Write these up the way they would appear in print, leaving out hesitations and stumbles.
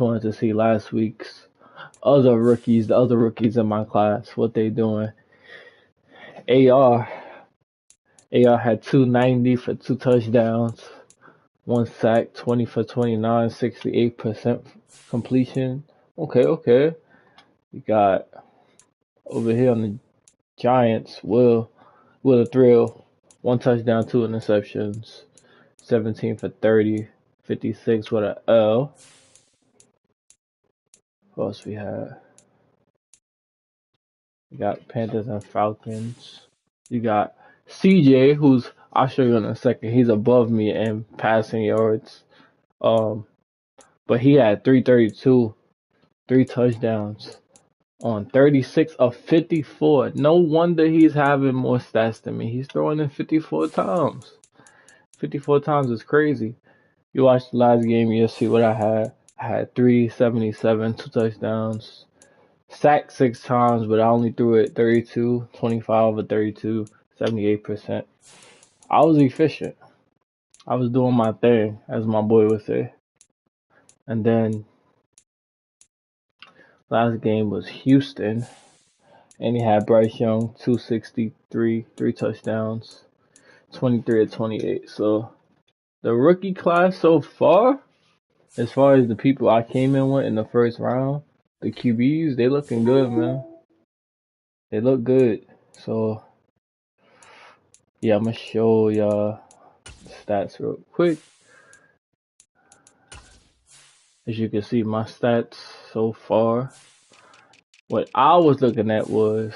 Wanted to see last week's other rookies, the other rookies in my class, what they doing. AR had 290 for 2 touchdowns, 1 sack, 20 for 29, 68% completion. Okay. You got over here on the Giants, Will the Thrill, 1 touchdown, 2 interceptions, 17 for 30, 56 with a L. What else we had? You got Panthers and Falcons. You got CJ, who's I'll show you in a second. He's above me in passing yards. But he had 332, 3 touchdowns on 36 of 54. No wonder he's having more stats than me. He's throwing it 54 times. 54 times is crazy. You watch the last game, you'll see what I had. I had 377, 2 touchdowns. Sacked 6 times, but I only threw it 32, 25 or 32, 78%. I was efficient. I was doing my thing, as my boy would say. And then last game was Houston, and he had Bryce Young, 263, 3 touchdowns, 23 of 28. So the rookie class so far, as far as the people I came in with in the first round, the QBs, they looking good, man. They look good. So yeah, I'm gonna show y'all stats real quick. As you can see, my stats so far, what I was looking at was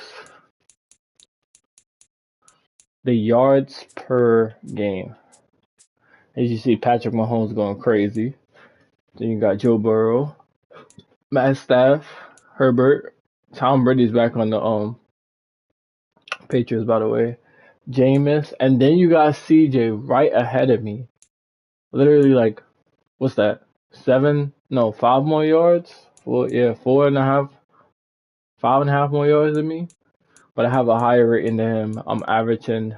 the yards per game. As you see, Patrick Mahomes going crazy. Then you got Joe Burrow, Matt Staff, Herbert, Tom Brady's back on the Patriots, by the way. Jameis, and then you got CJ right ahead of me. Literally, like, what's that? 5 more yards? 4.5, 5.5 more yards than me. But I have a higher rating than him. I'm averaging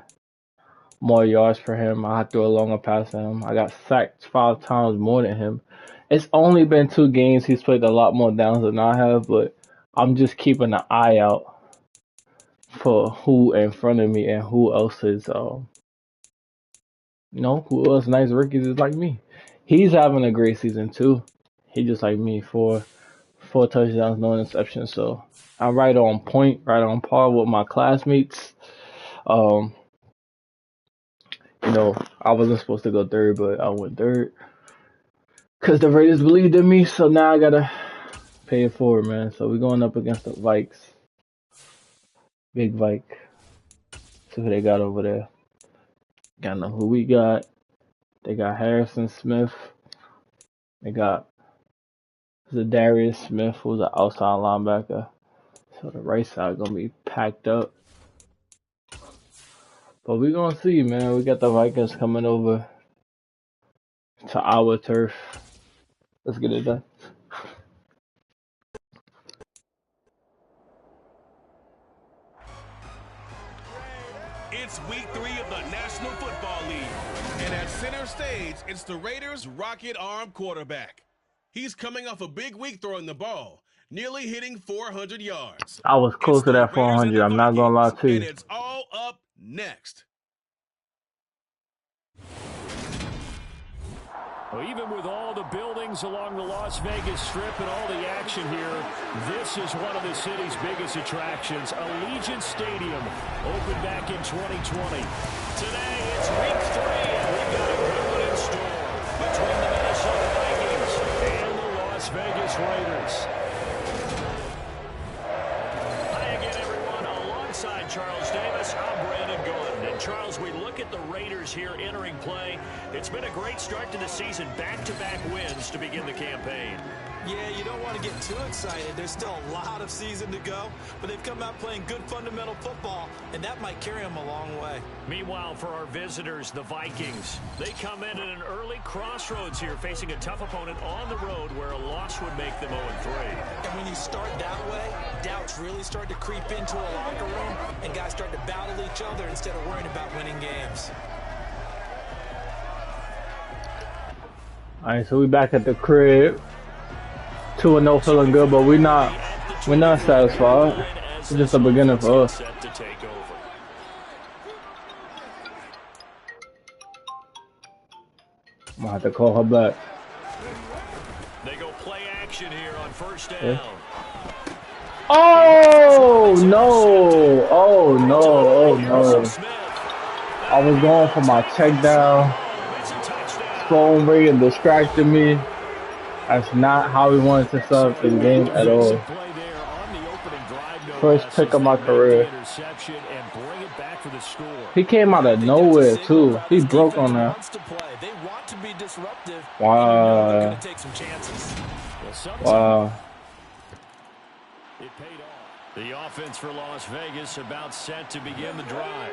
more yards for him. I threw a longer pass than him. I got sacked 5 times more than him. It's only been 2 games. He's played a lot more downs than I have, but I'm just keeping an eye out for who in front of me and who else is, who else nice rookies is like me. He's having a great season too. He just like me, 4 touchdowns, no interceptions. So I'm right on point, right on par with my classmates. I wasn't supposed to go third, but I went third because the Raiders believed in me. So now I gotta pay it forward, man. So we're going up against the Vikes. Big Vike. See who they got over there. Gotta know who we got. They got Harrison Smith. They got Zadarius Smith, who's an outside linebacker. So the right side gonna be packed up. But we gonna see, man. We got the Vikings coming over to our turf. Let's get it done. It's week 3 of the National Football League. And at center stage, it's the Raiders' rocket arm quarterback. He's coming off a big week throwing the ball, nearly hitting 400 yards. I was close to that 400. I'm not gonna lie to you. And it's all up next. Well, even with all the buildings along the Las Vegas Strip and all the action here, this is one of the city's biggest attractions. Allegiant Stadium opened back in 2020. Today it's week 3, and we've got a good one in store between the Minnesota Vikings and the Las Vegas Raiders. Hi again, everyone. Alongside Charles Davis, I'm Brandon Gordon. And Charles, we look at the Raiders here entering play. It's been a great start to the season, back-to-back wins to begin the campaign. Yeah, you don't want to get too excited. There's still a lot of season to go, but they've come out playing good fundamental football, and that might carry them a long way. Meanwhile, for our visitors, the Vikings, they come in at an early crossroads here, facing a tough opponent on the road where a loss would make them 0-3. And when you start that way, doubts really start to creep into a locker room, and guys start to battle each other instead of worrying about winning games. Alright, so we back at the crib. 2-0 feeling good, but we're not satisfied. It's just a beginning for us. I'm gonna have to call her back. They go play action here on first down. Yeah. Oh no! Oh no! Oh no! I was going for my check down. Phone ringing distracted me. That's not how we wanted to start the game at all. First pick of my career. He came out of nowhere too. He broke on that. Wow. Wow. It paid off. The offense for Las Vegas about set to begin the drive.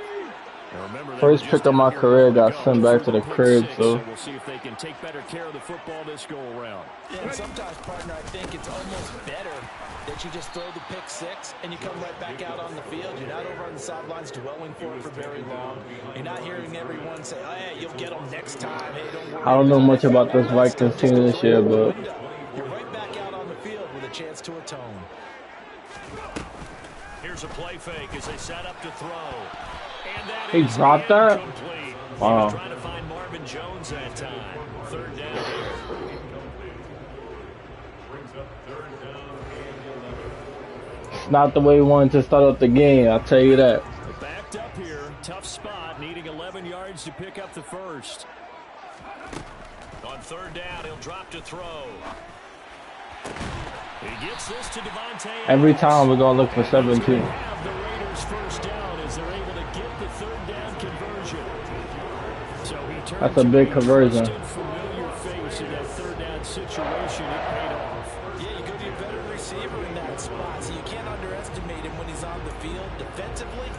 Remember, first pick of my career got sent back to the crib, so we'll see if they can take better care of the football this go around. Yeah, and sometimes, partner, I think it's almost better that you just throw the pick six and you come right back out on the field. You're not over on the sidelines dwelling for it for very long. You're not hearing everyone say, "Oh, yeah, you'll get them next time. Hey, don't worry." I don't know much about this Vikings team this year, but you're right back out on the field with a chance to atone. Here's a play fake as they set up to throw. He dropped that? Wow. Trying to find Marvin Jones that time. Third down. It's not the way we wanted to start up the game, I'll tell you that. Backed up here. Tough spot. Needing 11 yards to pick up the first. On third down, he'll drop to throw. He gets this to Devontae. Every time we're going to look for 17. The Raiders first down as they're able to get the third down conversion. So he turns that's a big conversion. Familiar face in that third down situation. It paid off. Yeah, you go to your veteran receiver in that spot, so you can't underestimate him when he's on the field. Defensively,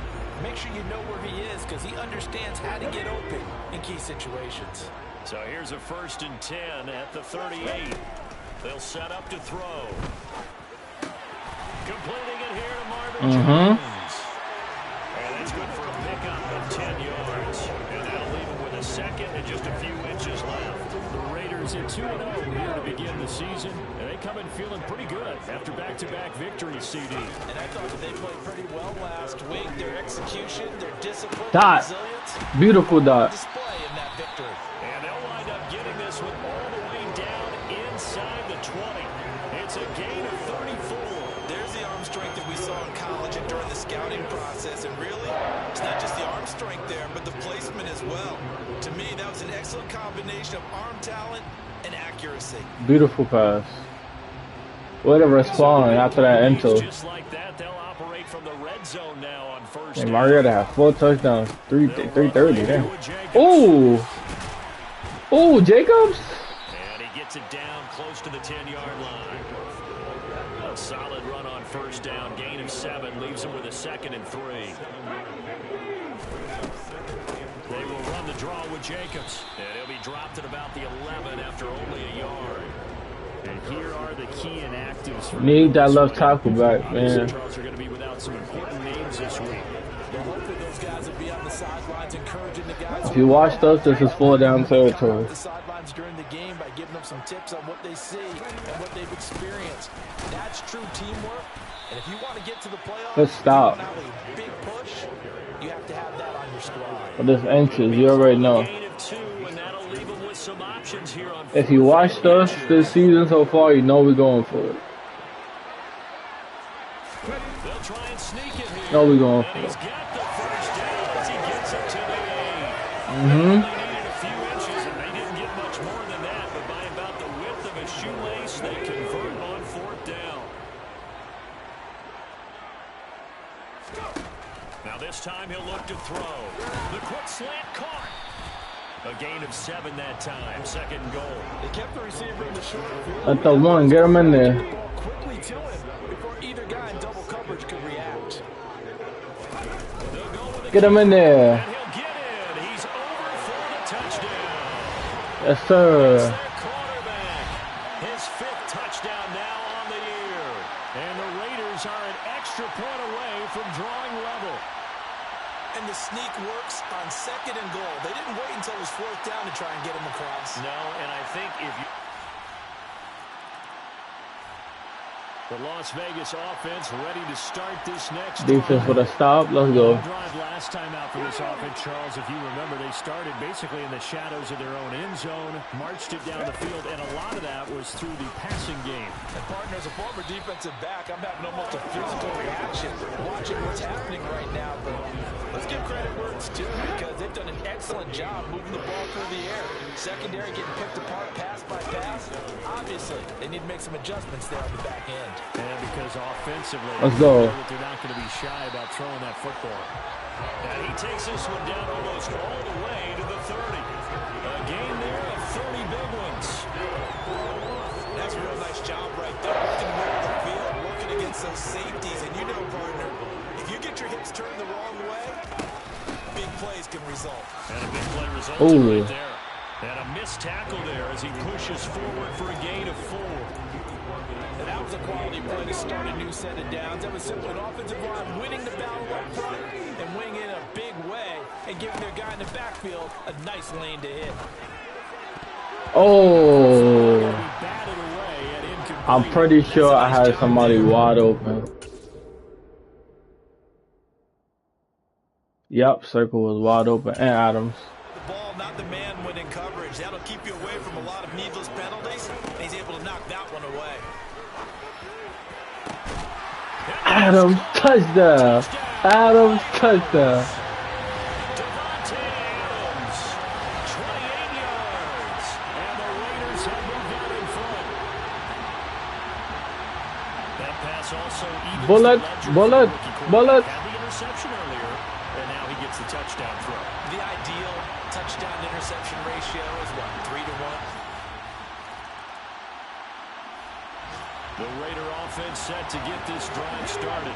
make sure you know where he is because he understands how to get open in key situations. So here's a 1st and 10 at the 38. They'll set up to throw. Completing it here to Marvin Jones. And that's good for a pickup of 10 yards. And that'll leave him with a second and just a few inches left. The Raiders at 2-0 here to begin the season. And they come in feeling pretty good after back-to-back victories, CD. And I thought that they played pretty well last week. Their execution, their discipline, dot. Resilience. Beautiful dot. Display in that victory. And they'll wind up getting this one all the way down inside the 20. It's a gain of 34. There's the arm strength that we saw in college and during the scouting process. And really, it's not just the arm strength there, but the placement as well. To me, that was an excellent combination of arm talent and accuracy. Beautiful pass. Way to respond after that intel. Just like that, they'll operate from the red zone now on first. And Mariota had 4 touchdowns, 330 there. Ooh! Ooh, Jacobs! And he gets it down close to the 10-yard line. A solid run on first down. Gain of 7 leaves him with a 2nd and 3. They will run the draw with Jacobs. And he'll be dropped at about the 11 after only a yard. And here are the key inactives. Need that left tackle back, man. Charles are going to be without some important names this week. Hopefully those guys will be on the sidelines encouraging the guys. If you watched us, this is 4-down territory. The sidelines during the game by giving them some tips on what they see and what they've experienced. That's true teamwork. And if you want to get to the playoffs, Let's stop. a big push, you have to have that on your squad. But this inches, you already know. Gain of 2, and that'll leave him with some options here on. If you watched us this season so far, you know we're going for it. They'll try and sneak it here. No, we're going for He's it. got the first down as he gets it to the 8. Mm-hmm. They needed a few inches, and they didn't get much more than that. But by about the width of a shoelace, they convert on 4th down. Now this time he'll look to throw. The quick slant caught. A gain of 7 that time. 2nd and goal. They kept the receiver in the short field. Let the one, get him in there. Ball quickly to him before either guy in double coverage could react. They'll go with Get him in there. and he'll get in. He's over for the touchdown. Yes, sir. Their quarterback. His 5th touchdown now on the year. And the Raiders are an extra point away from drawing level. And the sneak works on 2nd and goal. They didn't wait until it was 4th down to try and get him across. No, and I think if you... The Las Vegas offense ready to start this next Defense drive. with a stop. Let's go. Drive last time out for this offense, Charles, if you remember, they started basically in the shadows of their own end zone, marched it down the field, and a lot of that was through the passing game. And partner, as a former defensive back, I'm having almost a physical reaction watching what's happening right now. But let's give credit where it's due, because they've done an excellent job moving the ball through the air. Secondary getting picked apart pass by pass. Obviously, they need to make some adjustments there on the back end. And because offensively, let's go. They're not going to be shy about throwing that football. And he takes this one down almost all the way to the 30. A game there of 30 big ones. That's a real nice job right there. Working the middle of the field, working against those safeties. And you know, partner, if you get your hips turned the wrong way, big plays can result. And a big play results right there. And a missed tackle there as he pushes forward for a gain of 4. And that was a quality play to start a new set of downs. That was simply an offensive line winning the battle up front and winning in a big way and giving their guy in the backfield a nice lane to hit. Oh, I'm pretty sure I had somebody wide open. Yep, circle was wide open, and Adams. The ball, not the man when in coverage. That'll keep you away from a lot of needless penalties, and he's able to knock that one away. Adams touchdown! Adams touchdown! Davante Adams, 28 yards, and the Raiders have moved out in front. That pass also evens Bullet. Had the interception earlier, and now he gets the touchdown throw. The ideal touchdown-interception ratio is what, 3 to 1? The Raider offense set to get this drive started.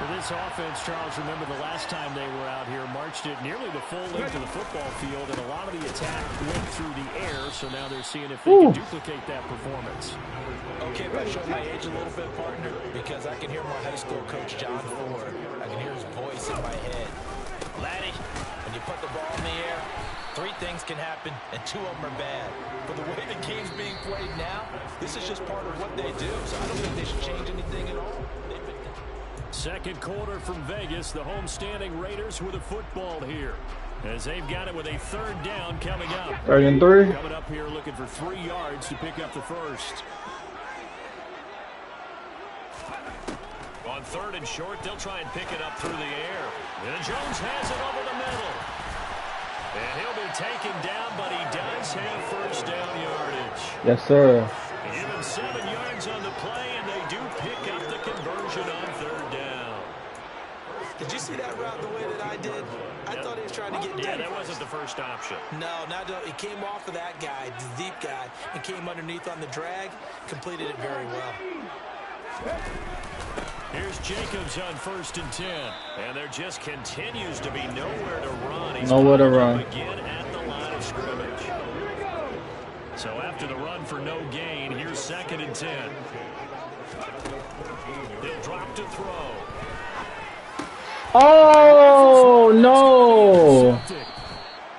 For this offense, Charles, remember the last time they were out here, marched it nearly the full length of the football field, and a lot of the attack went through the air, so now they're seeing if they can duplicate that performance. Okay, if I show my age a little bit, partner, because I can hear my high school coach, John Ford. I can hear his voice in my head. Laddie, when you put the ball in the air, 3 things can happen, and 2 of them are bad. But the way the game's being played now, this is just part of what they do, so I don't think they should change anything at all. Second quarter from Vegas, the home-standing Raiders with a football here, as they've got it with a 3rd down coming up. 3rd and 3. Coming up here looking for 3 yards to pick up the first. On 3rd and short, they'll try and pick it up through the air. And Jones has it over the middle. And he'll be taken down, but he does have first down yardage. Yes, sir. Give him 7 yards on the play, and they do pick up the conversion on 3rd down. Did you see that route the way that I did? I thought he was trying to get Yeah, that wasn't the first option. No, he came off of that guy, the deep guy, and came underneath on the drag, completed it very well. Here's Jacobs on 1st and 10. And there just continues to be nowhere to run. He's nowhere to run. Again at the line of scrimmage. So after the run for no gain, here's 2nd and 10. He'll drop to throw. Oh, no.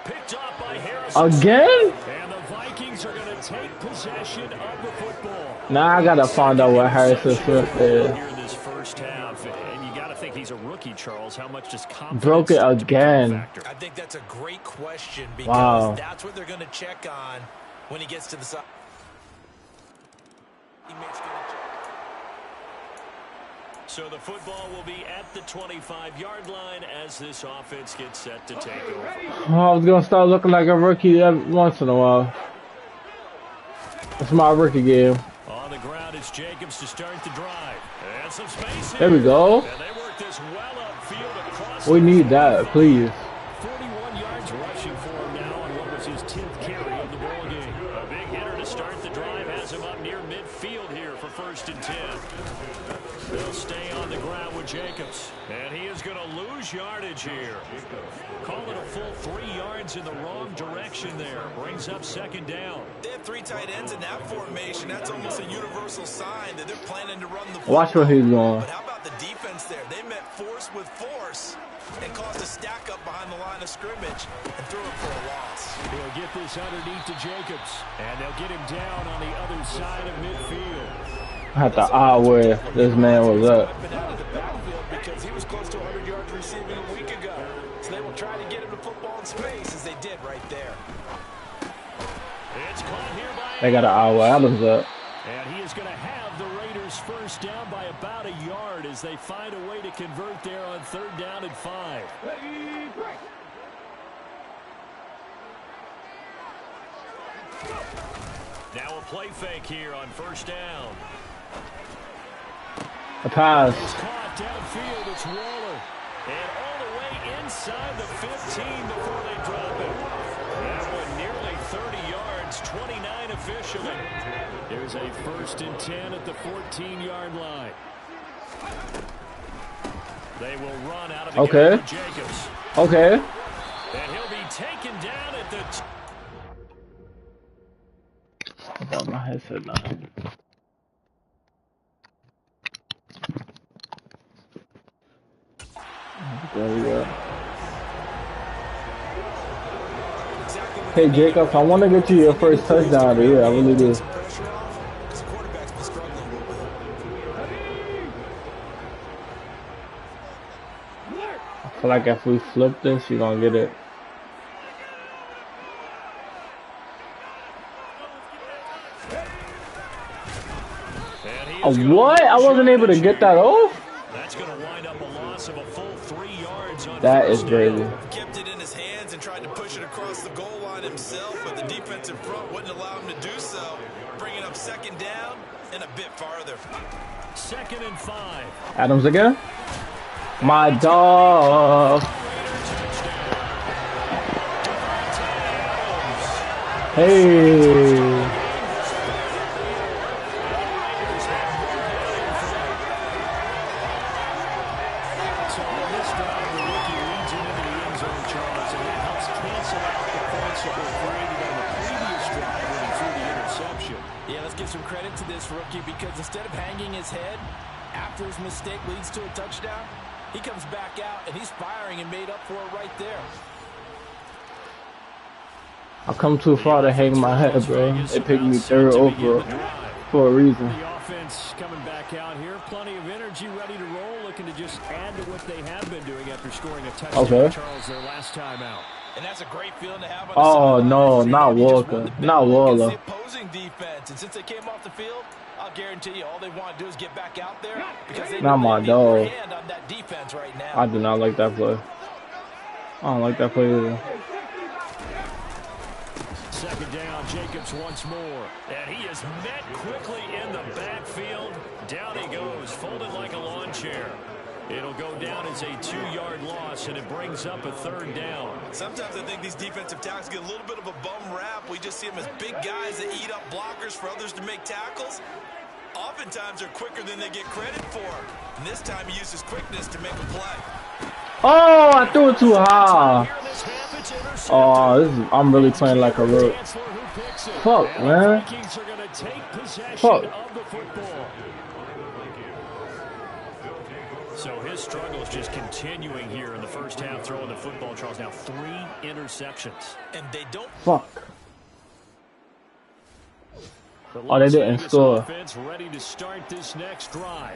Picked up by Harrison. Again? And the Vikings are going to take possession of the football. Now I got to find out what Harrison Smith is. Here in this first half, and you got to think he's a rookie, Charles. How much does confidence broke it again? I think that's a great question, because that's what they're going to check on when he gets to the side. So the football will be at the 25-yard line as this offense gets set to take over. I was going to start looking like a rookie every once in a while. It's my rookie game. On the ground, it's Jacobs to start the drive. And some space here. There we go. And they work this well upfield across. We need that, please. 41 yards rushing for him now on what was his 10th carry of the ball game. A big hitter to start the drive has him up near midfield here for 1st and 10. They'll stay on the ground with Jacobs. And he is going to lose yardage here. Call it a full 3 yards in the wrong direction there. Brings up 2nd down. They have 3 tight ends in that formation. That's almost a universal sign that they're planning to run the football. Watch where he's going. But how about the defense there? They met force with force and caused a stack up behind the line of scrimmage and threw it for a loss. They'll get this underneath to Jacobs. And they'll get him down on the other side of midfield. I had to eye where this man was at. Because he was close to 100 yards receiving a week ago. So they will try to get him the football in space as they did right there. It's caught here by They got an eye where Adams at. and he is going to have the Raiders first down by about a yard as they find a way to convert there on 3rd down and 5. Now a play fake here on 1st down. A pass. He's caught downfield. It's Waller. And all the way inside the 15 before they drop it. That one nearly 30 yards, 29 officially. There's a 1st and 10 at the 14-yard line. They will run out of the game for Jacobs. Okay. And he'll be taken down at the... I thought my headset now. There we go. Hey Jacobs, I want to get you your first touchdown of the year. I really do. I feel like if we flip this, you're gonna get it. What? I wasn't able to get that off? That's going to wind up a loss of a full 3 yards on that is crazy. Kept it in his hands and tried to push it across the goal line himself, but the defensive front wouldn't allow him to do so. Bringing up 2nd down and a bit farther. 2nd and 5. Adams again? My dog. Hey. Some credit to this rookie because instead of hanging his head after his mistake leads to a touchdown, he comes back out and he's firing and made up for it right there. I've come too far to hang my head, bro. They picked me 3rd overall for a reason. The offense coming back out here, plenty of energy, ready to roll, looking to just add to what they have been doing after scoring a touchdown, Charles, their last time out. And that's a great feeling to have on the no, not Walker. Not Waller. The opposing defense. And since they came off the field, I'll guarantee you all they want to do is get back out there because they not my dog. hand on that defense right now. I do not like that play. I don't like that play either. 2nd down, Jacobs once more. And he is met quickly in the backfield. Down he goes, folded like a lawn chair. It'll go down as a 2-yard loss, and it brings up a 3rd down. Sometimes I think these defensive tackles get a little bit of a bum rap. We just see them as big guys that eat up blockers for others to make tackles. Oftentimes they're quicker than they get credit for. And this time he used his quickness to make a play. Oh, I threw it too high. Oh, I'm really playing like a rook. Fuck, man. Fuck. So his struggle is just continuing here in the first half, throwing the football. Charles, now 3 interceptions. And they don't... Fuck. Oh, they didn't score. Ready to start this next drive.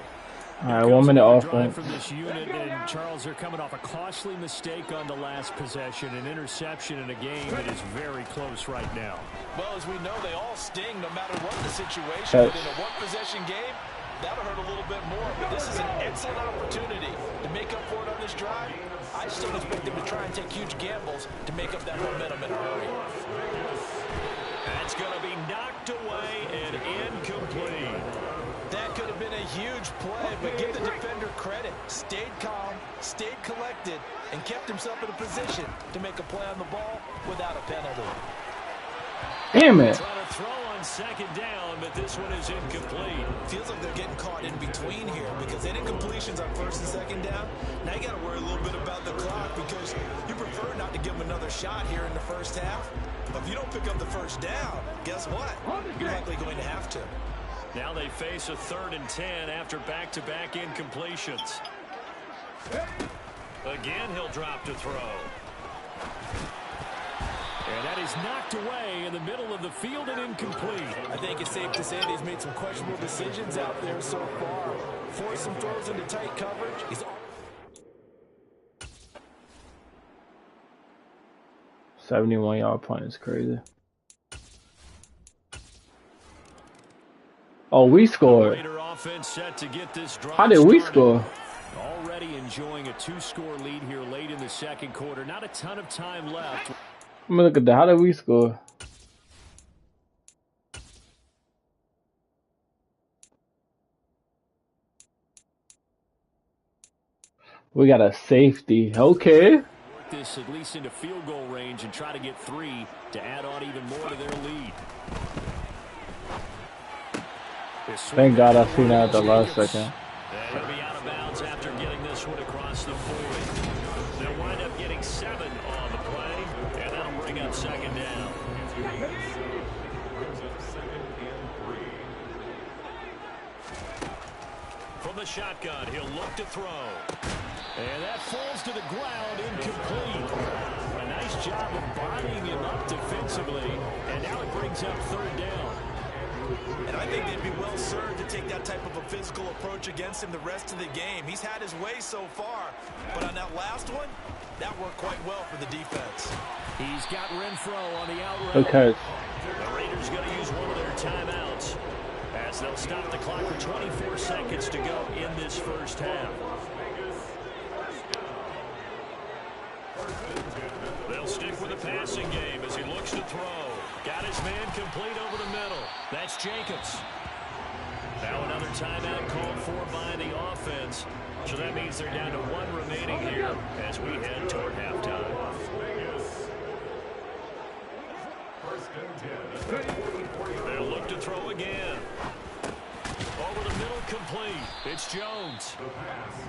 All right, 1 minute offense. From this unit, and Charles, they're coming off a costly mistake on the last possession, an interception in a game that is very close right now. Well, as we know, they all sting no matter what the situation. But in a one-possession game, that'll hurt a little bit more. But this is an excellent opportunity to make up for it on this drive. I just don't expect them to try and take huge gambles to make up that momentum in a hurry. That's going to be knocked away and incomplete. That could have been a huge play, but give the defender credit. Stayed calm, stayed collected, and kept himself in a position to make a play on the ball without a penalty. Damn it. Trying to throw on 2nd down, but this one is incomplete. Feels like they're getting caught in between here because any incompletions on 1st and 2nd down, now you got to worry a little bit about the clock because you prefer not to give them another shot here in the first half. But if you don't pick up the 1st down, guess what? You're likely going to have to. Now they face a 3rd and 10 after back-to-back incompletions. Again, he'll drop to throw. And that is knocked away in the middle of the field and incomplete. I think it's safe to say that he's made some questionable decisions out there so far. Forced some throws into tight coverage. He's 71-yard punt is crazy. Oh, we scored. How did we score? Already enjoying a 2-score lead here late in the second quarter. Not a ton of time left. Let me look at that. How did we score? We got a safety. Okay. This at least into field goal range and try to get 3 to add on even more to their lead. Thank God I seen that at the last second. They'll be out of bounds after getting this one across the 40. They'll wind up getting 7 on the play, and that'll bring up second down. From the shotgun, he'll look to throw. And that falls to the ground, incomplete. A nice job of bodying him up defensively, and now it brings up third down. And I think they'd be well served to take that type of a physical approach against him the rest of the game. He's had his way so far, but on that last one, that worked quite well for the defense. He's got Renfro on the out route. Okay. The Raiders going to use one of their timeouts as they'll stop the clock with 24 seconds to go in this first half. They'll stick with the passing game as he looks to throw. Got his man complete over the middle. That's Jacobs. Now another timeout called for by the offense. So that means they're down to 1 remaining here as we head toward halftime. They'll look to throw again. Over the middle, complete. It's Jones.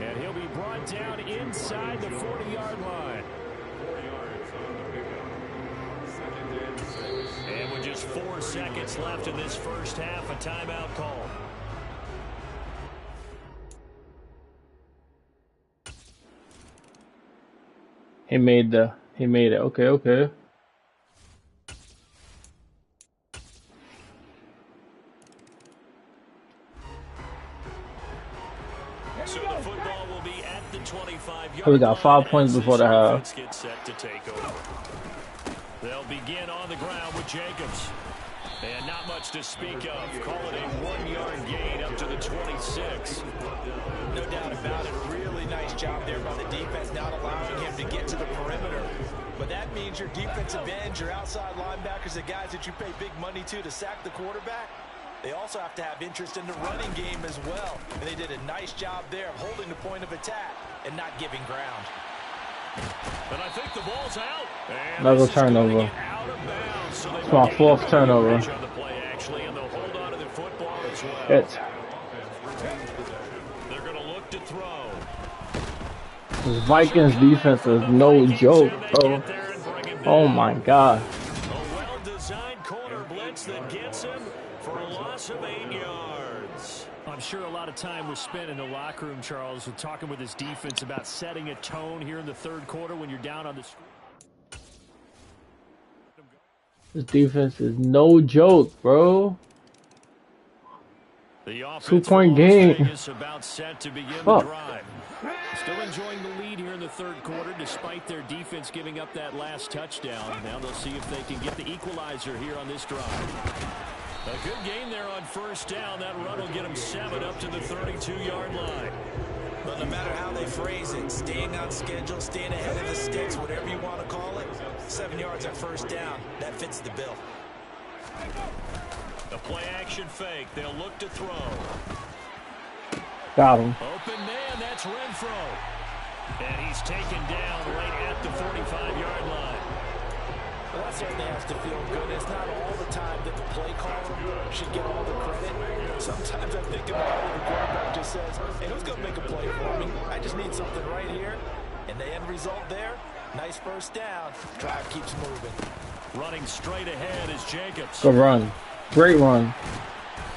And he'll be brought down inside the 40-yard line. And with just 4 seconds left in this first half, a timeout call. He made it. Okay. So the football will be at the 25-yard We got 5 points before the half. Get set to take over. They'll begin on the ground with Jacobs. And not much to speak of. Call it a 1-yard gain up to the 26. No doubt about it. Really nice job there by the defense, not allowing him to get to the perimeter. But that means your defensive ends, your outside linebackers, the guys that you pay big money to sack the quarterback, they also have to have interest in the running game as well. And they did a nice job there of holding the point of attack and not giving ground. And I think the ball's out. Another turnover. It's my 4th turnover. It's. They're going to look to throw. This Vikings defense is no joke, bro. Oh my God. A well-designed corner blitz that gets him for a loss of 8 yards. I'm sure a lot of time was spent in the locker room, Charles, with talking with his defense about setting a tone here in the third quarter when you're down on the score. This defense is no joke, bro. 2-point game. About set to begin the drive. Still enjoying the lead here in the third quarter despite their defense giving up that last touchdown. Now they'll see if they can get the equalizer here on this drive. A good game there on first down. That run will get them 7 up to the 32-yard line. But no matter how they phrase it, staying on schedule, staying ahead of the sticks, whatever you want to call it, 7 yards at first down, that fits the bill. The play-action fake. They'll look to throw. Got him. Open man, that's Renfro. And he's taken down right at the 45-yard line. Well, that certainly has to feel good. It's not all the time that the play caller should get all the credit. Sometimes I think about it, the quarterback just says, hey, who's going to make a play for me? I just need something right here. And the end result there, nice first down. Drive keeps moving. Running straight ahead is Jacobs. Good run. Great run.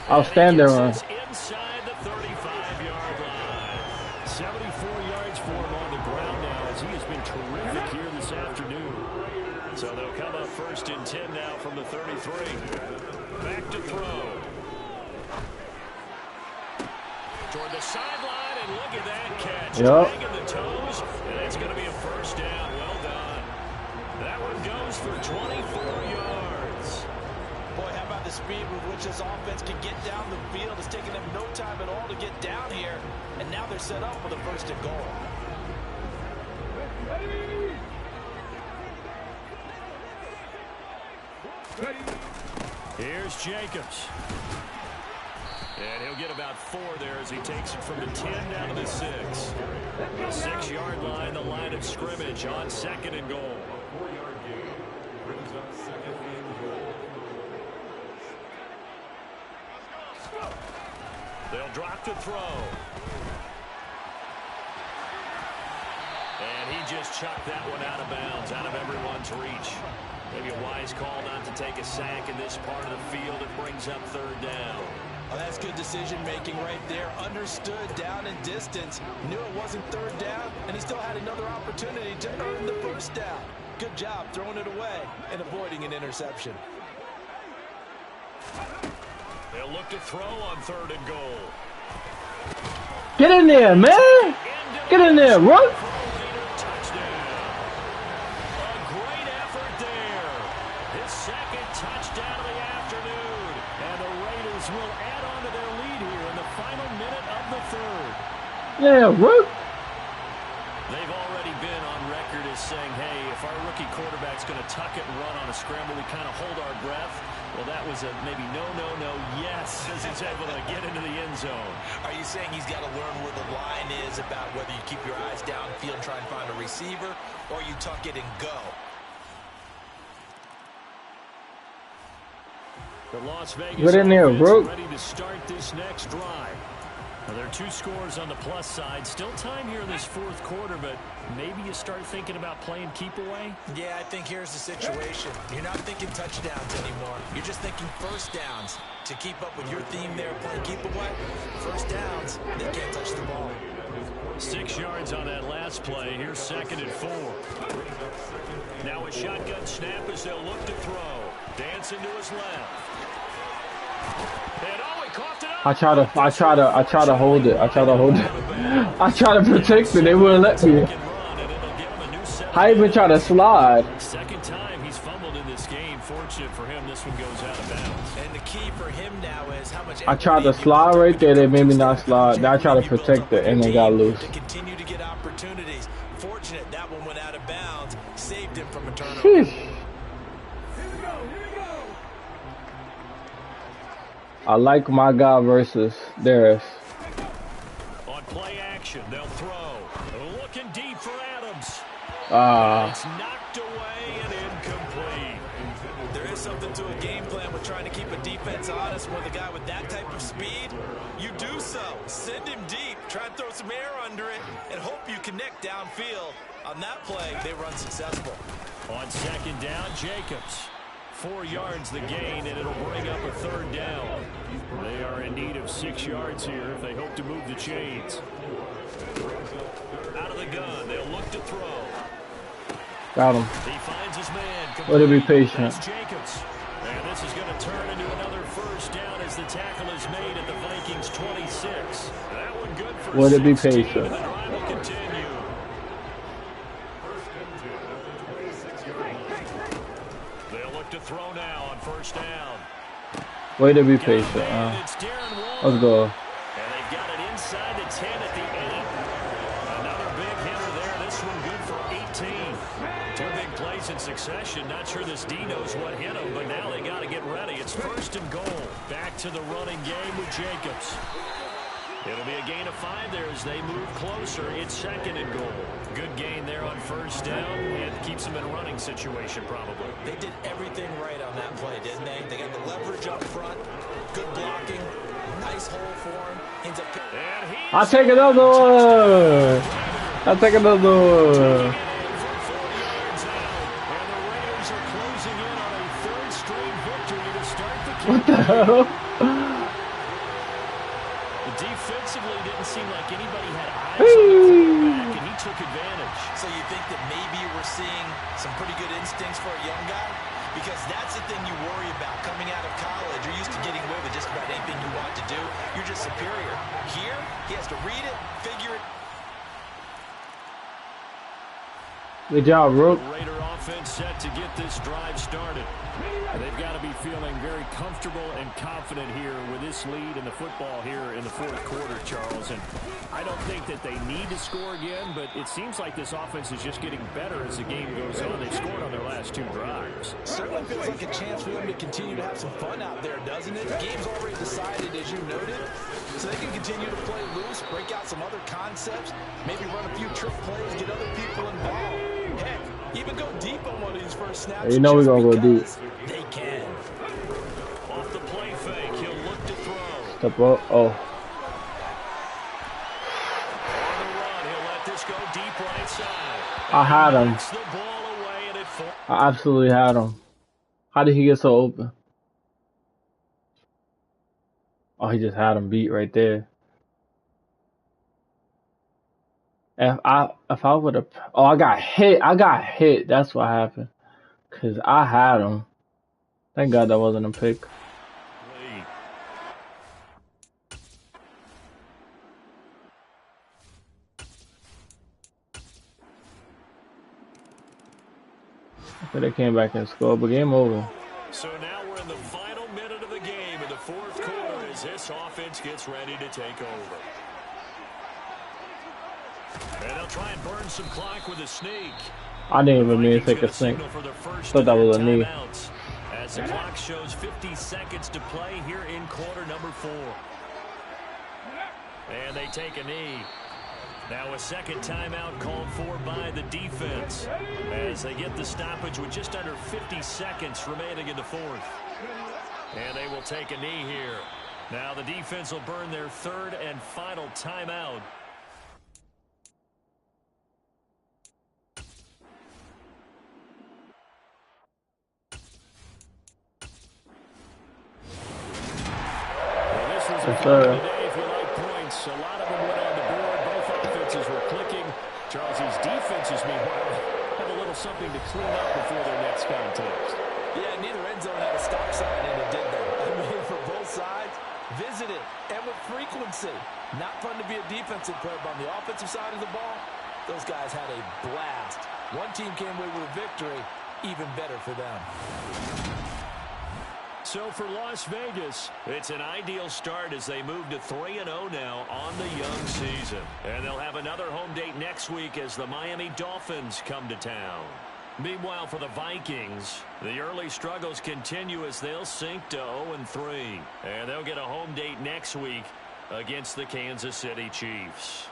Outstanding run. Inside the 35-yard line. 74 yards for him on the ground now as he has been terrific here this afternoon. So they'll come up 1st and 10 now from the 33. Back to throw. Toward the sideline, and look at that catch. Dragging the toes, and it's going to be a 1st down. Well done. That one goes for 24 yards. Boy, how about the speed with which this offense can get down the field? It's taking them no time at all to get down here, and now they're set up with a 1st and goal. Here's Jacobs. And he'll get about 4 there as he takes it from the 10 down to the 6. The 6-yard line, the line of scrimmage on 2nd and goal. They'll drop to throw. And he just chucked that one out of bounds, out of everyone's reach. Maybe a wise call not to take a sack in this part of the field. It brings up 3rd down. Oh, that's good decision-making right there. Understood down and distance. Knew it wasn't 3rd down, and he still had another opportunity to earn the 1st down. Good job throwing it away and avoiding an interception. They'll look to throw on 3rd and goal. Get in there, man! Get in there, run! Touchdown of the afternoon, and the Raiders will add on to their lead here in the final minute of the 3rd. Yeah, what? They've already been on record as saying, hey, if our rookie quarterback's going to tuck it and run on a scramble, we kind of hold our breath. Well, that was a maybe no, yes, as he's able to get into the end zone. Are you saying he's got to learn where the line is about whether you keep your eyes downfield and try and find a receiver, or you tuck it and go? The Las Vegas Get in there, bro. Ready to start this next drive. Now, there are 2 scores on the plus side. Still time here in this 4th quarter, but maybe you start thinking about playing keep away? Yeah, I think here's the situation. You're not thinking touchdowns anymore. You're just thinking 1st downs. To keep up with your theme there, playing keep away, 1st downs, they can't touch the ball. 6 yards on that last play. Here's 2nd and 4. Now a shotgun snap as they'll look to throw. Dancing to his left. And oh, he coughed it up. I try to hold it. I try to protect it. They wouldn't let me. I even try to slide. 2nd time he's fumbled in this game. Fortunate for him, this one goes out of bounds. And the key for him now is how much. I tried to slide right there. They made me not slide. Now I try to protect it and they got loose. To continue to get opportunities. Fortunate that one went out of bounds. Saved him from a turnover. I like my guy versus theirs. On play action, they'll throw. Looking deep for Adams. It's knocked away and incomplete. There is something to a game plan with trying to keep a defense honest with a guy with that type of speed. You do so. Send him deep. Try and throw some air under it and hope you connect downfield. On that play, they run successful. On 2nd down, Jacobs. 4 yards the gain, and it'll bring up a 3rd down. They are in need of 6 yards here if they hope to move the chains. Out of the gun, they'll look to throw. Got him. He finds his man. Way to be patient. That's Jacobs. And this is going to turn into another 1st down as the tackle is made at the Vikings 26. That one good for Way to be 16, patient. and the drive will continue. To throw now on 1st down. Way to be patient. Let's go. And they've got it inside the 10 at the 8. Another big hitter there. This one good for 18. 2 big plays in succession. Not sure this D knows what hit him, but now they got to get ready. It's 1st and goal. Back to the running game with Jacobs. It'll be a gain of 5 there as they move closer. It's 2nd and goal. Good gain there on 1st down, and keeps them in a running situation probably. They did everything right on that play, didn't they? They got the leverage up front, good blocking, nice hole for him. Ends up. I'll take another one. I'll take another one. What the hell? The defense Defensively, it didn't seem like anybody had eyes on the quarterback, and he took advantage. So you think that maybe we're seeing some pretty good instincts for a young guy? Because that's the thing you worry about coming out of college. You're used to getting away with just about anything you want to do. You're just superior. Here, he has to read it, figure it. Good job, Rook. The Raider offense set to get this drive started. They've got to be feeling very comfortable and confident here with this lead in the football here in the fourth quarter, Charles. And I don't think that they need to score again, but it seems like this offense is just getting better as the game goes on. They've scored on their last 2 drives. Certainly feels like a chance for them to continue to have some fun out there, doesn't it? The game's already decided, as you noted, so they can continue to play loose, break out some other concepts, maybe run a few trick plays, get other people involved. Heck, even go deep on one of these first snaps. You know we're going to go deep. They can. Off the play fake, he'll look to throw. Step up. Oh. On the run, he'll let this go deep right side. I had him. The ball away and it I absolutely had him. How did he get so open? Oh, he just had him beat right there. If I would have, oh, I got hit. That's what happened. Cause I had him. Thank God that wasn't a pick. Okay, they came back and scored, but game over. So now we're in the final minute of the game in the fourth quarter as this offense gets ready to take over. And they'll try and burn some clock with a sneak. I didn't even mean to take a sneak. Thought that was a knee. As the clock shows 50 seconds to play here in quarter number 4. And they take a knee. Now a second timeout called for by the defense as they get the stoppage with just under 50 seconds remaining in the fourth. And they will take a knee here. Now the defense will burn their third and final timeout. Today, if you like points, a lot of them went on the board. Both offenses were clicking. Charles, these defenses, meanwhile, have a little something to clean up before their next contest. Yeah, neither end zone had a stop sign, and it did that. I mean, for both sides, visited and with frequency. Not fun to be a defensive player, but on the offensive side of the ball, those guys had a blast. One team came away with a victory, even better for them. So for Las Vegas, it's an ideal start as they move to 3-0 now on the young season. And they'll have another home date next week as the Miami Dolphins come to town. Meanwhile, for the Vikings, the early struggles continue as they'll sink to 0-3. And they'll get a home date next week against the Kansas City Chiefs.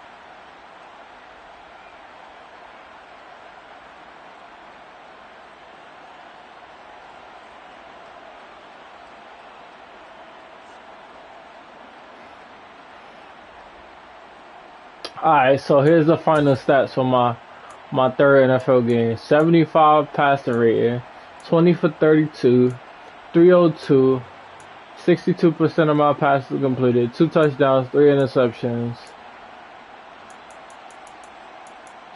Alright, so here's the final stats for my third NFL game. 75 passing rating, 20 for 32, 302, 62% of my passes completed, 2 touchdowns, 3 interceptions,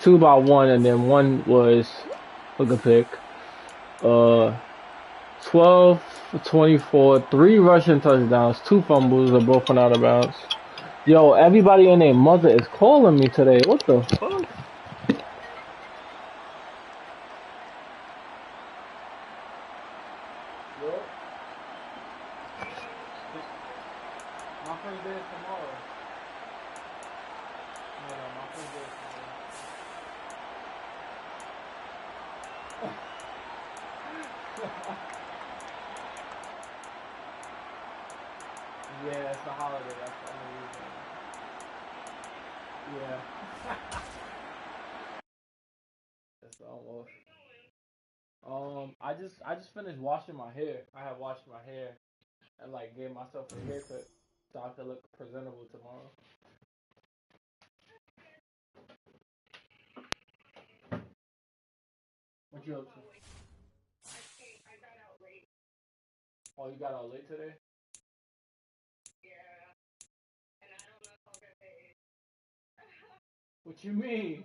2 by 1, and then 1 was a pick. 12 for 24, 3 rushing touchdowns, 2 fumbles, and both went out of bounds. Yo, everybody and their mother is calling me today. What the fuck? My first day is tomorrow. No, my first day is tomorrow. Yeah, it's the holiday. That's the only reason. Yeah. That's almost. I just finished washing my hair. I had washed my hair and like gave myself a haircut so I could look presentable tomorrow. What you up to? I got out late. Oh, you got out late today? What you mean?